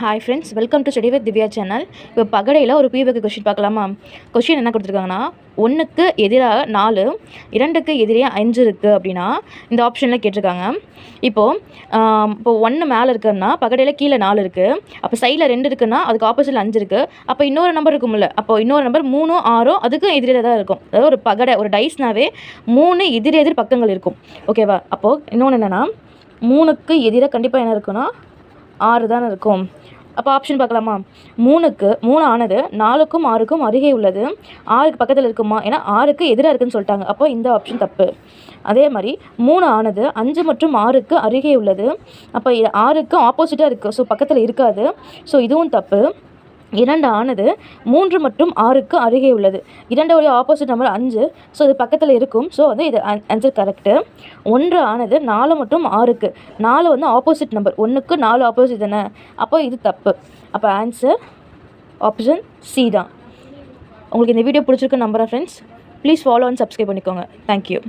Hi friends, welcome to study with Divya channel. இப்போ பகடையில் ஒரு பிவகை question பார்க்கலாமா? கொஷின் என்ன கொடுத்துருக்காங்கன்னா, 1க்கு எதிராக 4, 2க்கு எதிரே 5 இருக்குது அப்படின்னா இந்த ஆப்ஷனில் கேட்டிருக்காங்க. இப்போ 1 மேலே இருக்குன்னா பகடையில் கீழே 4 இருக்குது. அப்போ சைடில் 2 இருக்குன்னா அதுக்கு ஆப்போசிட்டில் 5 இருக்குது. அப்போ இன்னொரு நம்பர் இருக்கும்ல, அப்போ இன்னொரு நம்பர் 3, 6 அதுக்கும் எதிரே தான் இருக்கும். அதாவது ஒரு பகடை, ஒரு டைஸ்னாவே 3 எதிர் பக்கங்கள் இருக்கும். ஓகேவா? அப்போது இன்னொன்று என்னென்னா, 3க்கு எதிராக கண்டிப்பாக என்ன இருக்குன்னா 6 தானே இருக்கும். அப்போ ஆப்ஷன் பார்க்கலாமா? 3 ஆனது 4க்கும் 6க்கும் அருகே உள்ளது. 6க்கு பக்கத்தில் இருக்குமா? ஏன்னா 6க்கு எதிராக இருக்குன்னு சொல்லிட்டாங்க. அப்போ இந்த ஆப்ஷன் தப்பு. அதே மாதிரி 3 ஆனது 5 மற்றும் 6க்கு அருகே உள்ளது. அப்போ 6க்கு ஆப்போசிட்டாக இருக்குது, ஸோ பக்கத்தில் இருக்காது. ஸோ இதுவும் தப்பு. 2 ஆனது 3 மற்றும் 6க்கு அருகே உள்ளது. 2 ஆப்போசிட் நம்பர் 5, ஸோ இது பக்கத்தில் இருக்கும். ஸோ இது ஆன்சர் கரெக்டு. 1 ஆனது 4 மற்றும் 6க்கு, 4 ஆப்போசிட் நம்பர், 1க்கு 4 ஆப்போசிட் தானே, அப்போ இது தப்பு. அப்போ ஆன்சர் ஆப்ஷன் சி தான். உங்களுக்கு இந்த வீடியோ பிடிச்சிருக்கு நம்புகிறேன் friends. Please follow and subscribe பண்ணிக்கோங்க. தேங்க்யூ.